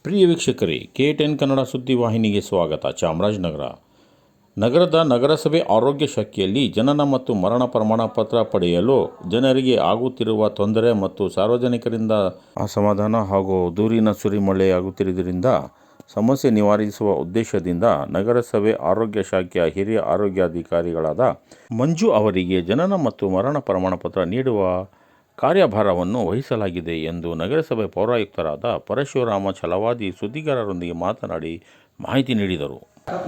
ಪ್ರಿಯ ವೀಕ್ಷಕರೇ, KTN ಕನ್ನಡ ಸುದ್ದಿವಾಹಿನಿಗೆ ಸ್ವಾಗತ. ಚಾಮರಾಜನಗರ ನಗರದ ನಗರಸಭೆ ಆರೋಗ್ಯ ಶಾಖೆಯಲ್ಲಿ ಜನನ ಮತ್ತು ಮರಣ ಪ್ರಮಾಣ ಪತ್ರ ಪಡೆಯಲು ಜನರಿಗೆ ಆಗುತ್ತಿರುವ ತೊಂದರೆ ಮತ್ತು ಸಾರ್ವಜನಿಕರಿಂದ ಅಸಮಾಧಾನ ಹಾಗೂ ದೂರಿನ ಸುರಿಮಳೆಯಾಗುತ್ತಿರುವುದರಿಂದ ಸಮಸ್ಯೆ ನಿವಾರಿಸುವ ಉದ್ದೇಶದಿಂದ ನಗರಸಭೆ ಆರೋಗ್ಯ ಶಾಖೆಯ ಹಿರಿಯ ಆರೋಗ್ಯಾಧಿಕಾರಿಗಳಾದ ಮಂಜು ಅವರಿಗೆ ಜನನ ಮತ್ತು ಮರಣ ಪ್ರಮಾಣ ಪತ್ರ ನೀಡುವ ಕಾರ್ಯಭಾರವನ್ನು ವಹಿಸಲಾಗಿದೆ ಎಂದು ನಗರಸಭೆ ಪೌರಾಯುಕ್ತರಾದ ಪರಶುರಾಮ ಛಲವಾದಿ ಸುದ್ದಿಗಾರರೊಂದಿಗೆ ಮಾತನಾಡಿ ಮಾಹಿತಿ ನೀಡಿದರು.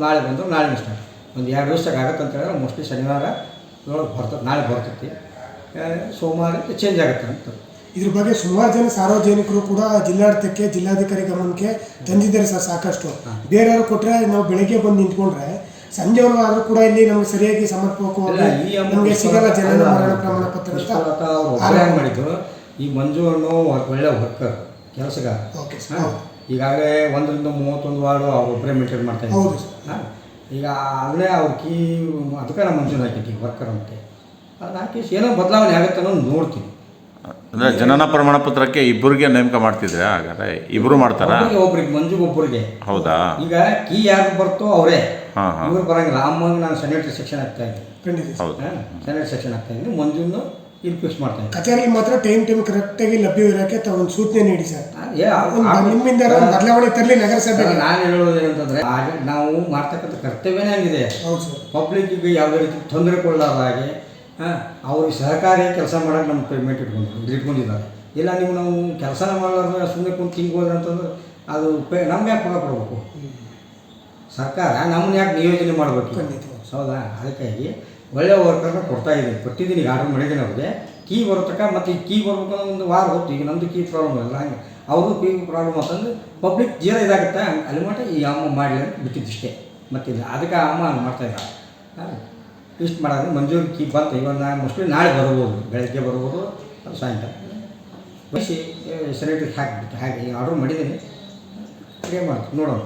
ನಾಳೆ ಬಂದು ನಾಳೆ ಸ್ಟಾರ್ಟ್ ಒಂದು 2 ದಿವಸಕ್ಕೆ ಆಗುತ್ತೆ ಅಂತ ಹೇಳಿದ್ರೆ ಮೋಸ್ಟ್ಲಿ ಶನಿವಾರ ಬರ್ತದೆ, ನಾಳೆ ಬರ್ತೈತಿ, ಸೋಮವಾರಕ್ಕೆ ಚೇಂಜ್ ಆಗುತ್ತೆ ಅಂತ. ಇದ್ರ ಬಗ್ಗೆ ಸುಮಾರು ಜನ ಸಾರ್ವಜನಿಕರು ಕೂಡ ಜಿಲ್ಲಾಡಳಿತಕ್ಕೆ, ಜಿಲ್ಲಾಧಿಕಾರಿ ಗಮನಕ್ಕೆ ತಂದಿದ್ದಾರೆ ಸರ್. ಸಾಕಷ್ಟು ಬೇರೆಯವರು ಕೊಟ್ಟರೆ ನಾವು ಬೆಳಗ್ಗೆ ಬಂದು ನಿಂತ್ಕೊಂಡ್ರೆ ಸಂಜೆವರೆಗೂ ಆದರೂ ಕೂಡ ಇಲ್ಲಿ ನಮಗೆ ಸರಿಯಾಗಿ ಸಮರ್ಪಕವಾಗಿ ನಮಗೆ ಸಿಗಲ್ಲ ಜನನ ಮರಣ ಪ್ರಮಾಣ ಪತ್ರ ಅಂತ ಅವ್ರು ಮಾಡಿದ್ರು. ಈ ಮಂಜು ಅನ್ನೋ ಒಳ್ಳೆ ವರ್ಕರ್, ಕೆಲಸಗಾರ. ಈಗಾಗಲೇ 1ರಿಂದ 31 ವಾರ್ಡು ಅವ್ರು ಒಬ್ಬರೇ ಮೇಂಟೈನ್ ಮಾಡ್ತಾ ಇದ್ದಾರೆ. ಈಗ ಅದನ್ನೇ ಅವ್ರ ಅದಕ್ಕೆ ನಮ್ಮ ಮಂಜುನ ಹಾಕಿದ್ದೀವಿ ವರ್ಕರ್ ಅಂತ. ಅದು ಹಾಕಿ ಏನೋ ಬದಲಾವಣೆ ಆಗುತ್ತೆ ಅನ್ನೋದು ನೋಡ್ತೀನಿ. ಅಂದರೆ ಜನನ ಪ್ರಮಾಣ ಪತ್ರಕ್ಕೆ ಇಬ್ಬರಿಗೆ ನೇಮಕ ಮಾಡ್ತಿದ್ರೆ ಹಾಗಾದ್ರೆ ಇಬ್ಬರು ಮಾಡ್ತಾರಾ? ಒಬ್ರಿಗೆ ಮಂಜು ಒಬ್ಬರಿಗೆ. ಹೌದಾ? ಈಗ ಯಾರು ಬರ್ತೋ ಅವರೇ, ಇವ್ರು ಬರಂಗಿಲ್ಲ. ಅಮ್ಮಂಗೆ ನಾನು ಸ್ಯಾನಿಟರಿ ಸೆಕ್ಷನ್ ಆಗ್ತಾ ಇದ್ದೀನಿ. ಸ್ಯಾನಿಟರಿ ಸೆಕ್ಷನ್ ಆಗ್ತಾ ಇದ್ದೀನಿ. ಮಂಜುನ್ನು ಇಲ್ಲಿ ಫಿಕ್ಸ್ ಮಾಡ್ತಾ ಇದ್ದೀನಿ. ಕಚೇರಿಯಲ್ಲಿ ಮಾತ್ರ ಟೈಮ್ ಕರೆಕ್ಟಾಗಿ ಲಭ್ಯವಿರೋಕ್ಕೆ ಒಂದು ಸೂಚನೆ ನೀಡಿ ಸರ್. ನಿಮ್ಮಿಂದ ಬದಲಾವಣೆ ತರಲಿ ನಗರಸಭೆ. ನಾನು ಹೇಳೋದು ಏನಂತಂದ್ರೆ, ನಾವು ಮಾಡ್ತಕ್ಕಂಥ ಕರ್ತವ್ಯನೇ ಹಂಗಿದೆ. ಪಬ್ಲಿಕ್ಕಿಗೆ ಯಾವುದೇ ರೀತಿ ತೊಂದರೆ ಕೊಡಲಾರ ಹಾಗೆ ಅವ್ರಿಗೆ ಸಹಕಾರಿ ಕೆಲಸ ಮಾಡೋಕೆ ನಮ್ಮ ಪೇಮೆಂಟ್ ಇಟ್ಕೊಂಡಿದ್ದಾರೆ. ಇಲ್ಲ ನಾವು ಕೆಲಸನ ಮಾಡಲಾರ್ದು ಸುಮ್ಮನೆ ಕುಂತು ಹಿಂಗೆ ಹೋದ್ರೆ ಅಂತಂದ್ರೆ ಅದು ನಮ್ಗೆ ಯಾಕೆ ಪಗ ಕೊಡಬೇಕು? ಸರ್ಕಾರ ನಮ್ಮನ್ನ ಯಾಕೆ ನಿಯೋಜನೆ ಮಾಡಬೇಕು? ಹೌದಾ? ಅದಕ್ಕಾಗಿ ಒಳ್ಳೆಯ ವರ್ಕರ್ನ ಕೊಟ್ಟಿದ್ದೀನಿ. ಈಗ ಆರ್ಡರ್ ಮಾಡಿದ್ದೀನಿ ಅವ್ರಿಗೆ. ಕೀ ಬರೋತಕ್ಕ ಮತ್ತು ಈ ಕೀ ಬರ್ಬೇಕಂದ್ರೆ ಒಂದು ವಾರ ಹೊತ್ತು. ಈಗ ನಮ್ಮದು ಕೀ ಪ್ರಾಬ್ಲಮ್ ಇಲ್ಲ, ಹಂಗೆ ಅವ್ರದ್ದು ಕೀ ಪ್ರಾಬ್ಲಮ್ ಅಂತಂದ್ರೆ ಪಬ್ಲಿಕ್ ಜೀರ ಇದಾಗುತ್ತೆ. ಅಲ್ಲಿ ಮಟ್ಟ ಈ ಅಮ್ಮ ಮಾಡಲಿ ಅಂತ ಬಿಟ್ಟಿದ್ದಿಷ್ಟೇ, ಮತ್ತಿಲ್ಲ. ಅದಕ್ಕೆ ಅಮ್ಮ ಮಾಡ್ತಾಯಿಲ್ಲ. ಇಷ್ಟು ಮಾಡೋದು ಮಂಜೂರು ಕೀ ಬಂತು. ಇವಾಗ ಮೋಸ್ಟ್ಲಿ ನಾಳೆ ಬರ್ಬೋದು, ಬೆಳಗ್ಗೆ ಬರ್ಬೋದು, ಸಾಯಂಕಾಲ ಬಯಸಿ ಸ್ಯಾನಿಟರಿ ಹಾಕಿ ಆರ್ಡ್ರ್ ಮಾಡಿದ್ದೀನಿ. ಹಾಗೆ ಮಾಡ್ತೀವಿ, ನೋಡೋಣ.